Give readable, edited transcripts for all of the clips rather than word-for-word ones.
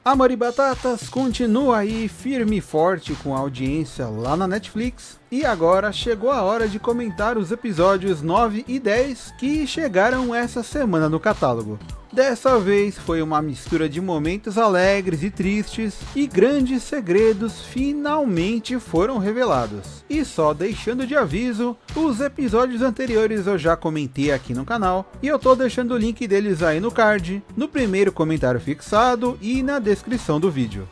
Amor e Batatas continua aí firme e forte com a audiência lá na Netflix. E agora chegou a hora de comentar os episódios 9 e 10 que chegaram essa semana no catálogo. Dessa vez foi uma mistura de momentos alegres e tristes, e grandes segredos finalmente foram revelados. E só deixando de aviso, os episódios anteriores eu já comentei aqui no canal, e eu tô deixando o link deles aí no card, no primeiro comentário fixado e na descrição do vídeo.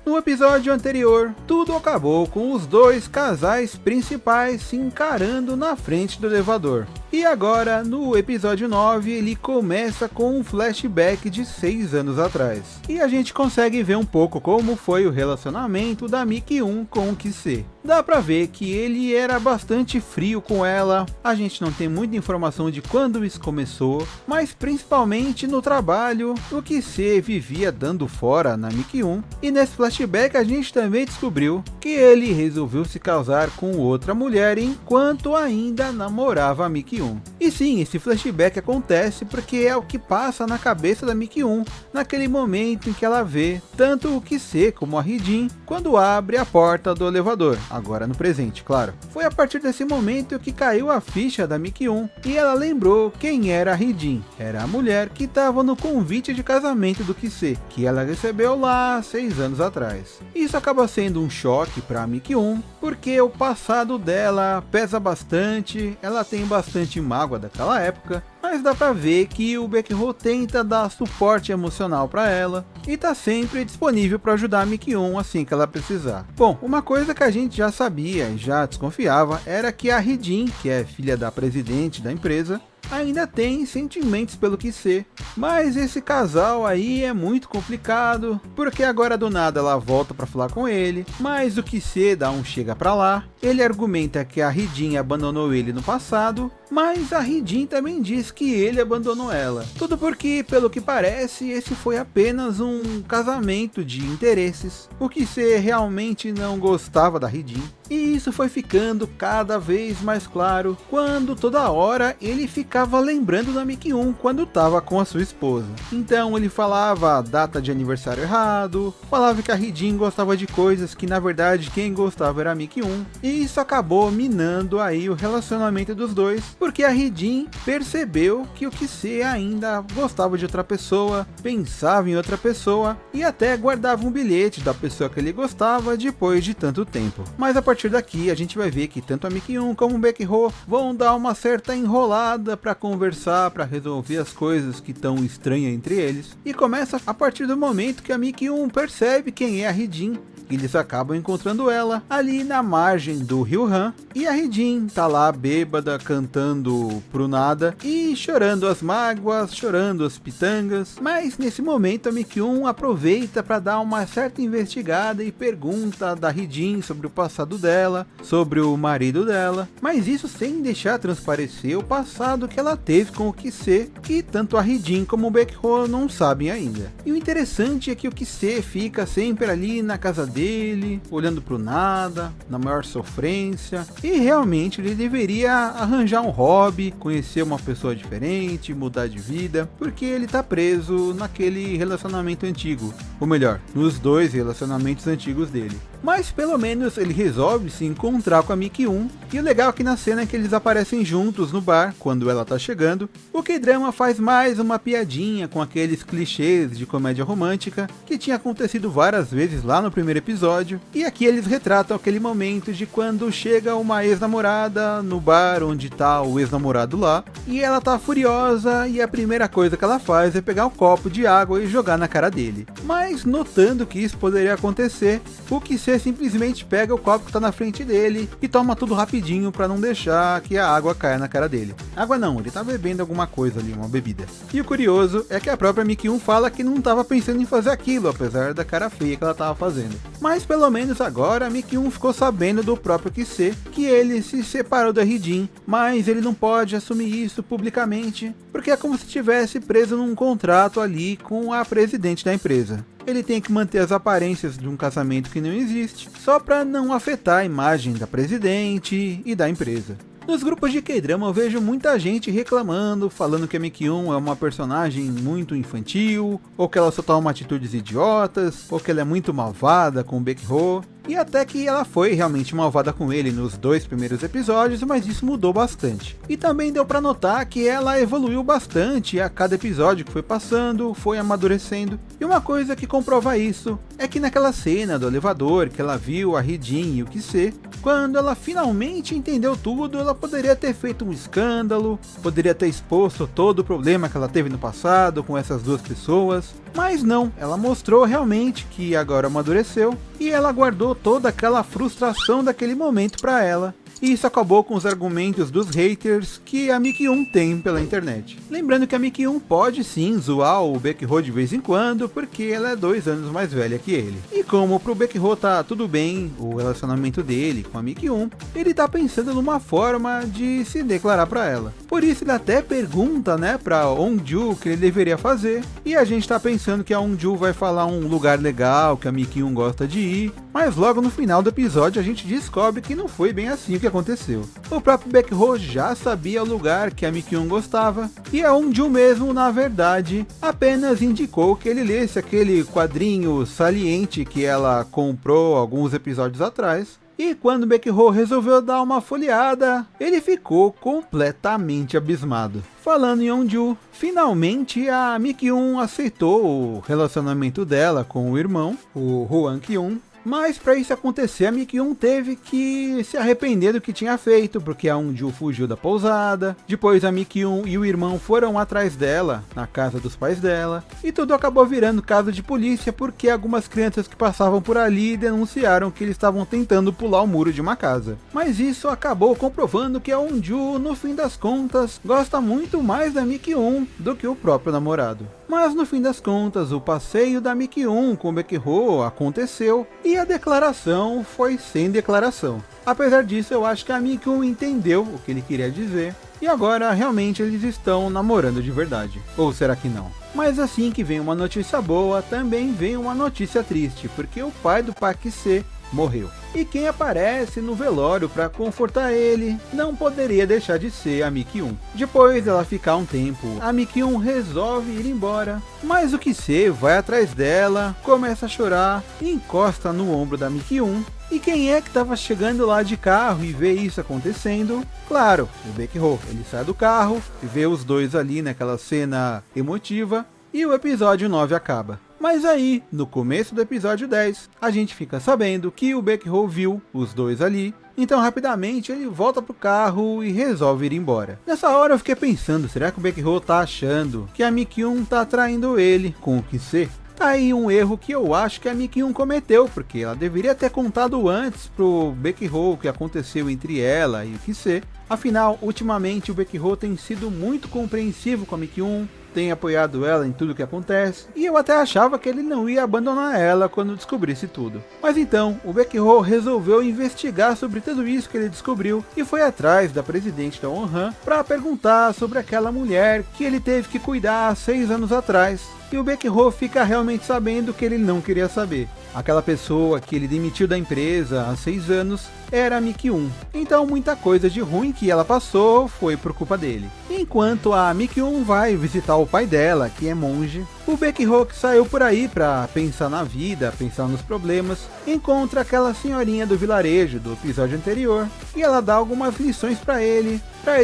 No episódio anterior, tudo acabou com os dois casais principais se encarando na frente do elevador. E agora, no episódio 9, ele começa com um flashback de 6 anos atrás. E a gente consegue ver um pouco como foi o relacionamento da Miki-un com o Ki-se. Dá pra ver que ele era bastante frio com ela, a gente não tem muita informação de quando isso começou, mas principalmente no trabalho, o Ki-se vivia dando fora na Miki-un. E nesse flashback a gente também descobriu que ele resolveu se casar com outra mulher enquanto ainda namorava a Miki-un. E sim, esse flashback acontece porque é o que passa na cabeça da Miki-un naquele momento em que ela vê tanto o Ki-se como a Hee-jin quando abre a porta do elevador, agora no presente, claro. Foi a partir desse momento que caiu a ficha da Miki-un e ela lembrou quem era a Hee-jin. Era a mulher que estava no convite de casamento do Ki-se, que ela recebeu lá 6 anos atrás. Isso acaba sendo um choque para a Miki-un, porque o passado dela pesa bastante, ela tem bastante mágoa daquela época, mas dá pra ver que o Baek-ho tenta dar suporte emocional pra ela e tá sempre disponível para ajudar a Miki-un assim que ela precisar. Bom, uma coisa que a gente já sabia e já desconfiava era que a Hee-jin, que é filha da presidente da empresa, ainda tem sentimentos pelo Ki-se, mas esse casal aí é muito complicado, porque agora do nada ela volta para falar com ele, mas o Ki-se dá um chega pra lá, ele argumenta que a Hee-jin abandonou ele no passado, mas a Hee-jin também diz que ele abandonou ela. Tudo porque, pelo que parece, esse foi apenas um casamento de interesses. O Ki-se realmente não gostava da Hee-jin, e isso foi ficando cada vez mais claro quando toda hora ele ficava lembrando da Miki-un quando estava com a sua esposa. Então ele falava a data de aniversário errado, falava que a Hee-jin gostava de coisas que na verdade quem gostava era a Miki-un, e isso acabou minando aí o relacionamento dos dois, porque a Hee-jin percebeu que o Ki-se ainda gostava de outra pessoa, pensava em outra pessoa e até guardava um bilhete da pessoa que ele gostava depois de tanto tempo. Mas a partir daqui a gente vai ver que tanto a Miki-un como o Baek-ho vão dar uma certa enrolada para conversar, para resolver as coisas que estão estranhas entre eles, e começa a partir do momento que a Miki-un percebe quem é a Hee-jin. Eles acabam encontrando ela ali na margem do rio Han, e a Hee-jin tá lá bêbada, cantando pro nada e chorando as mágoas, chorando as pitangas. Mas nesse momento a Miki-un aproveita para dar uma certa investigada e pergunta da Hee-jin sobre o passado dela, sobre o marido dela, mas isso sem deixar transparecer o passado que ela teve com o Ki-se, que tanto a Hee-jin como o Baek-ho não sabem ainda. E o interessante é que o Ki-se fica sempre ali na casa dele, olhando pro nada, na maior sofrência, e realmente ele deveria arranjar um hobby, conhecer uma pessoa diferente, mudar de vida, porque ele tá preso naquele relacionamento antigo, ou melhor, nos dois relacionamentos antigos dele. Mas pelo menos ele resolve se encontrar com a Miki-un, e o legal aqui na cena é que eles aparecem juntos no bar quando ela tá chegando. O K-drama faz mais uma piadinha com aqueles clichês de comédia romântica que tinha acontecido várias vezes lá no primeiro episódio, e aqui eles retratam aquele momento de quando chega uma ex-namorada no bar onde tá o ex-namorado lá, e ela tá furiosa e a primeira coisa que ela faz é pegar um copo de água e jogar na cara dele. Mas notando que isso poderia acontecer, o Ki-se simplesmente pega o copo que tá na frente dele e toma tudo rapidinho para não deixar que a água caia na cara dele. Água não, ele tá bebendo alguma coisa ali, uma bebida. E o curioso é que a própria Miki-un fala que não tava pensando em fazer aquilo, apesar da cara feia que ela tava fazendo. Mas pelo menos agora a Miki-un ficou sabendo do próprio Ki-se, que ele se separou da Hee-jin, mas ele não pode assumir isso publicamente, porque é como se estivesse preso num contrato ali com a presidente da empresa. Ele tem que manter as aparências de um casamento que não existe, só para não afetar a imagem da presidente e da empresa. Nos grupos de K-drama eu vejo muita gente reclamando, falando que a Mi-kyun é uma personagem muito infantil, ou que ela só toma atitudes idiotas, ou que ela é muito malvada com o Baek-ho. E até que ela foi realmente malvada com ele nos 2 primeiros episódios, mas isso mudou bastante. E também deu pra notar que ela evoluiu bastante a cada episódio que foi passando, foi amadurecendo. E uma coisa que comprova isso é que naquela cena do elevador que ela viu a Hee-jin e o Ki-se, quando ela finalmente entendeu tudo, ela poderia ter feito um escândalo, poderia ter exposto todo o problema que ela teve no passado com essas 2 pessoas, mas não, ela mostrou realmente que agora amadureceu e ela guardou toda aquela frustração daquele momento para ela. E isso acabou com os argumentos dos haters que a Mi-kyun tem pela internet. Lembrando que a Mi-kyun pode sim zoar o Baek-ho de vez em quando, porque ela é 2 anos mais velha que ele. E como pro Baek-ho tá tudo bem o relacionamento dele com a Mi-kyun, ele tá pensando numa forma de se declarar pra ela. Por isso ele até pergunta, né, pra Hongju o que ele deveria fazer, e a gente tá pensando que a Hongju vai falar um lugar legal que a Mi-kyun gosta de ir, mas logo no final do episódio a gente descobre que não foi bem assim que aconteceu. O próprio Baek-ho já sabia o lugar que a Mi-kyun gostava, e a Hongju mesmo, na verdade, apenas indicou que ele lesse aquele quadrinho saliente que ela comprou alguns episódios atrás. E quando Baek-ho resolveu dar uma folheada, ele ficou completamente abismado. Falando em Hongju, finalmente a Mi-kyun aceitou o relacionamento dela com o irmão, o Hwang-kyun. Mas para isso acontecer, a Mi-kyun teve que se arrepender do que tinha feito, porque a Hongju fugiu da pousada. Depois a Mi-kyun e o irmão foram atrás dela, na casa dos pais dela. E tudo acabou virando caso de polícia, porque algumas crianças que passavam por ali denunciaram que eles estavam tentando pular o muro de uma casa. Mas isso acabou comprovando que a Hongju, no fim das contas, gosta muito mais da Mi-kyun do que o próprio namorado. Mas no fim das contas, o passeio da Mi-kyun com o Baek-ho aconteceu e a declaração foi sem declaração. Apesar disso, eu acho que a Mi-kyun entendeu o que ele queria dizer e agora realmente eles estão namorando de verdade. Ou será que não? Mas assim que vem uma notícia boa, também vem uma notícia triste, porque o pai do Park Se morreu. E quem aparece no velório para confortar ele não poderia deixar de ser a Mi-kyun. Depois dela ficar um tempo, a Mi-kyun resolve ir embora, mas o Ki-se vai atrás dela, começa a chorar e encosta no ombro da Mi-kyun. E quem é que estava chegando lá de carro e vê isso acontecendo? Claro, o Baek-ho. Ele sai do carro e vê os dois ali naquela cena emotiva e o episódio 9 acaba. Mas aí, no começo do episódio 10, a gente fica sabendo que o Baek-ho viu os dois ali, então rapidamente ele volta pro carro e resolve ir embora. Nessa hora eu fiquei pensando, será que o Baek-ho tá achando que a Mi-kyun tá traindo ele com o Ki-se? Tá aí um erro que eu acho que a Mi-kyun cometeu, porque ela deveria ter contado antes pro Baek-ho o que aconteceu entre ela e o Ki-se. Afinal, ultimamente o Baek-ho tem sido muito compreensivo com a Mi-kyun, tem apoiado ela em tudo que acontece, e eu até achava que ele não ia abandonar ela quando descobrisse tudo. Mas então, o Baek-ho resolveu investigar sobre tudo isso que ele descobriu e foi atrás da presidente da Onhan para perguntar sobre aquela mulher que ele teve que cuidar há 6 anos atrás. E o Baek-ho fica realmente sabendo que ele não queria saber. Aquela pessoa que ele demitiu da empresa há 6 anos era a Mi-kyun. Então muita coisa de ruim que ela passou foi por culpa dele. Enquanto a Mi-kyun vai visitar o pai dela, que é monge, o Baek-ho, que saiu por aí para pensar na vida, pensar nos problemas, encontra aquela senhorinha do vilarejo do episódio anterior e ela dá algumas lições para ele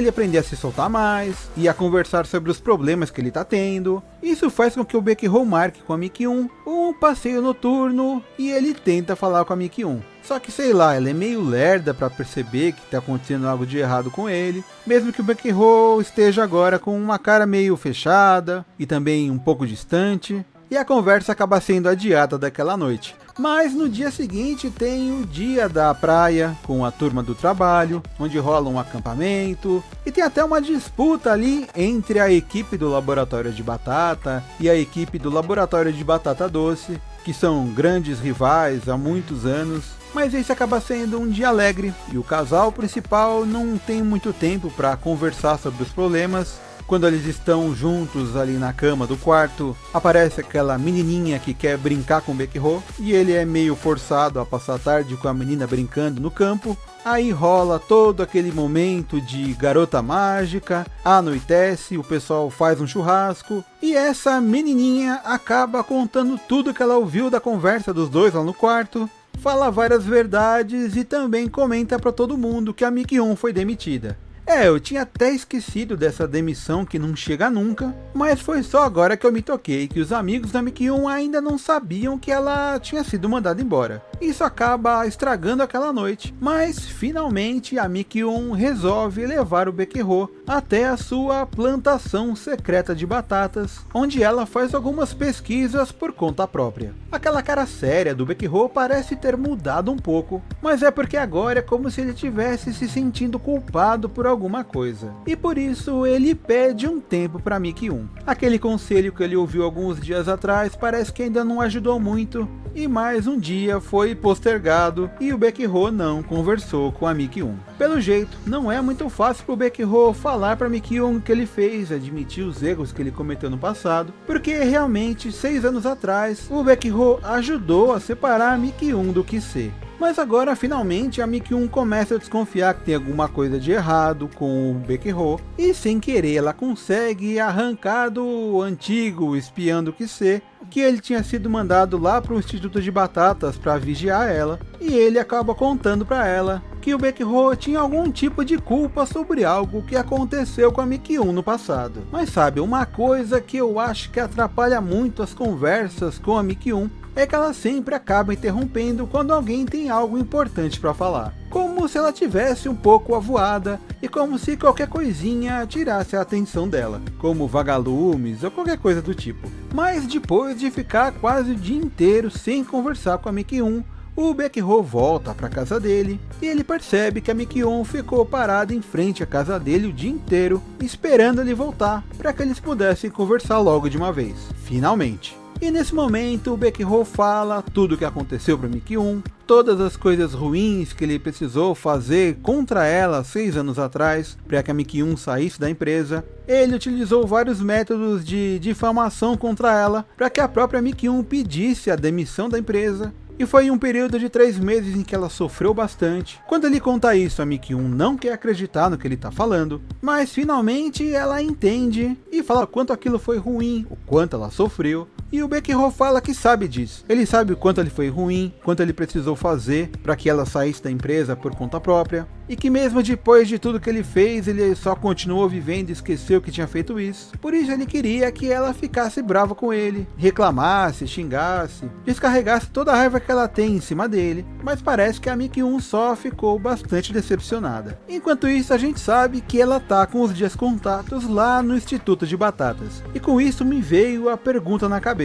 aprender a se soltar mais e a conversar sobre os problemas que ele tá tendo. Isso faz com que o Baek-ho marque com a Mi-kyun um passeio noturno e ele tenta falar com a Mi-kyun. Só que sei lá, ela é meio lerda para perceber que tá acontecendo algo de errado com ele, mesmo que o Baek-ho esteja agora com uma cara meio fechada e também um pouco distante, e a conversa acaba sendo adiada daquela noite. Mas no dia seguinte tem o dia da praia com a turma do trabalho, onde rola um acampamento e tem até uma disputa ali entre a equipe do laboratório de batata e a equipe do laboratório de batata doce, que são grandes rivais há muitos anos. Mas esse acaba sendo um dia alegre e o casal principal não tem muito tempo para conversar sobre os problemas, Quando eles estão juntos ali na cama do quarto, aparece aquela menininha que quer brincar com o Baekho, e ele é meio forçado a passar a tarde com a menina brincando no campo. Aí rola todo aquele momento de garota mágica, anoitece, o pessoal faz um churrasco, e essa menininha acaba contando tudo que ela ouviu da conversa dos dois lá no quarto, fala várias verdades e também comenta pra todo mundo que a Mi-kyun foi demitida. Eu tinha até esquecido dessa demissão que não chega nunca, mas foi só agora que eu me toquei que os amigos da Mi-kyun ainda não sabiam que ela tinha sido mandada embora. Isso acaba estragando aquela noite, mas finalmente a Mi-kyun resolve levar o Baekho até a sua plantação secreta de batatas, onde ela faz algumas pesquisas por conta própria. Aquela cara séria do Baekho parece ter mudado um pouco, mas é porque agora é como se ele estivesse se sentindo culpado por alguma coisa, e por isso ele pede um tempo para Mi-kyun. Aquele conselho que ele ouviu alguns dias atrás parece que ainda não ajudou muito, e mais um dia foi postergado e o Baekho não conversou com a Mi-kyun. Pelo jeito, não é muito fácil pro Baekho falar para Mi-kyun o que ele fez, admitir os erros que ele cometeu no passado, porque realmente 6 anos atrás o Baekho ajudou a separar a Mi-kyun do Kise. Mas agora, finalmente, a Mi-kyun começa a desconfiar que tem alguma coisa de errado com o Baekho, e sem querer ela consegue arrancar do antigo espião do Kise, que ele tinha sido mandado lá para o Instituto de Batatas para vigiar ela, e ele acaba contando para ela que o Baekho tinha algum tipo de culpa sobre algo que aconteceu com a Mi-kyun no passado. Mas sabe, uma coisa que eu acho que atrapalha muito as conversas com a Mi-kyun é que ela sempre acaba interrompendo quando alguém tem algo importante para falar, como se ela tivesse um pouco avoada e como se qualquer coisinha tirasse a atenção dela, como vagalumes ou qualquer coisa do tipo. Mas depois de ficar quase o dia inteiro sem conversar com a Mi-kyun, o Baekho volta para casa dele e ele percebe que a Mi-kyun ficou parada em frente à casa dele o dia inteiro, esperando ele voltar para que eles pudessem conversar logo de uma vez, finalmente. E nesse momento o Baekho fala tudo o que aconteceu para Mi-kyun, todas as coisas ruins que ele precisou fazer contra ela 6 anos atrás para que a Mi-kyun saísse da empresa. Ele utilizou vários métodos de difamação contra ela para que a própria Mi-kyun pedisse a demissão da empresa. E foi um período de 3 meses em que ela sofreu bastante. Quando ele conta isso, a Mi-kyun não quer acreditar no que ele está falando, mas finalmente ela entende e fala quanto aquilo foi ruim, o quanto ela sofreu. E o Baekho fala que sabe disso. Ele sabe o quanto ele foi ruim, quanto ele precisou fazer para que ela saísse da empresa por conta própria. E que mesmo depois de tudo que ele fez, ele só continuou vivendo e esqueceu que tinha feito isso. Por isso ele queria que ela ficasse brava com ele, reclamasse, xingasse, descarregasse toda a raiva que ela tem em cima dele. Mas parece que a Mi-kyun só ficou bastante decepcionada. Enquanto isso, a gente sabe que ela tá com os dias contados lá no Instituto de Batatas. E com isso me veio a pergunta na cabeça.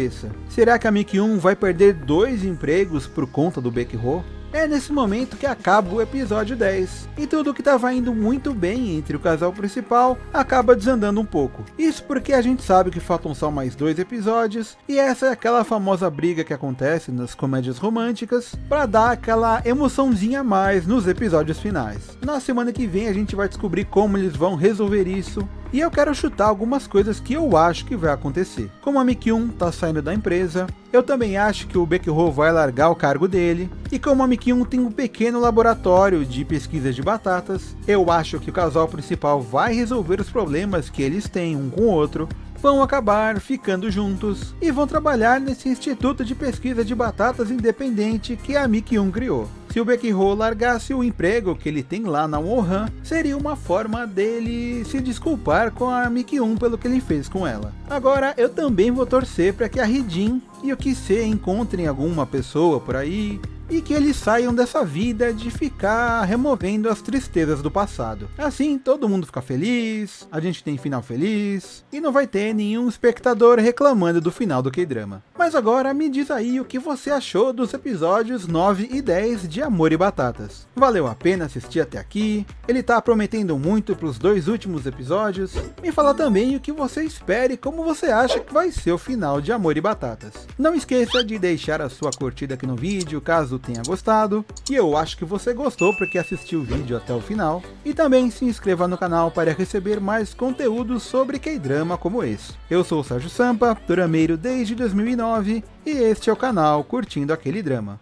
Será que a Mi-kyun vai perder 2 empregos por conta do Baekho? É nesse momento que acaba o episódio 10, e tudo que estava indo muito bem entre o casal principal acaba desandando um pouco. Isso porque a gente sabe que faltam só mais 2 episódios, e essa é aquela famosa briga que acontece nas comédias românticas, para dar aquela emoçãozinha a mais nos episódios finais. Na semana que vem a gente vai descobrir como eles vão resolver isso, e eu quero chutar algumas coisas que eu acho que vai acontecer. Como a Mi-kyun tá saindo da empresa, eu também acho que o Baekho vai largar o cargo dele, e como a Mi-kyun tem um pequeno laboratório de pesquisa de batatas, eu acho que o casal principal vai resolver os problemas que eles têm um com o outro, vão acabar ficando juntos e vão trabalhar nesse instituto de pesquisa de batatas independente que a Mi-kyun criou. Se o Baekho largasse o emprego que ele tem lá na Wohan, seria uma forma dele se desculpar com a Mi-kyun pelo que ele fez com ela. Agora, eu também vou torcer para que a Hee-jin e o Kise encontrem alguma pessoa por aí, e que eles saiam dessa vida de ficar removendo as tristezas do passado. Assim, todo mundo fica feliz, a gente tem final feliz, e não vai ter nenhum espectador reclamando do final do K-drama. Mas agora me diz aí o que você achou dos episódios 9 e 10 de Amor e Batatas. Valeu a pena assistir até aqui? Ele tá prometendo muito para os 2 últimos episódios? Me fala também o que você espera e como você acha que vai ser o final de Amor e Batatas. Não esqueça de deixar a sua curtida aqui no vídeo, caso caso tenha gostado, e eu acho que você gostou porque assistiu o vídeo até o final, e também se inscreva no canal para receber mais conteúdos sobre K-drama como esse. Eu sou o Sérgio Sampa, dorameiro desde 2009, e este é o canal Curtindo Aquele Drama.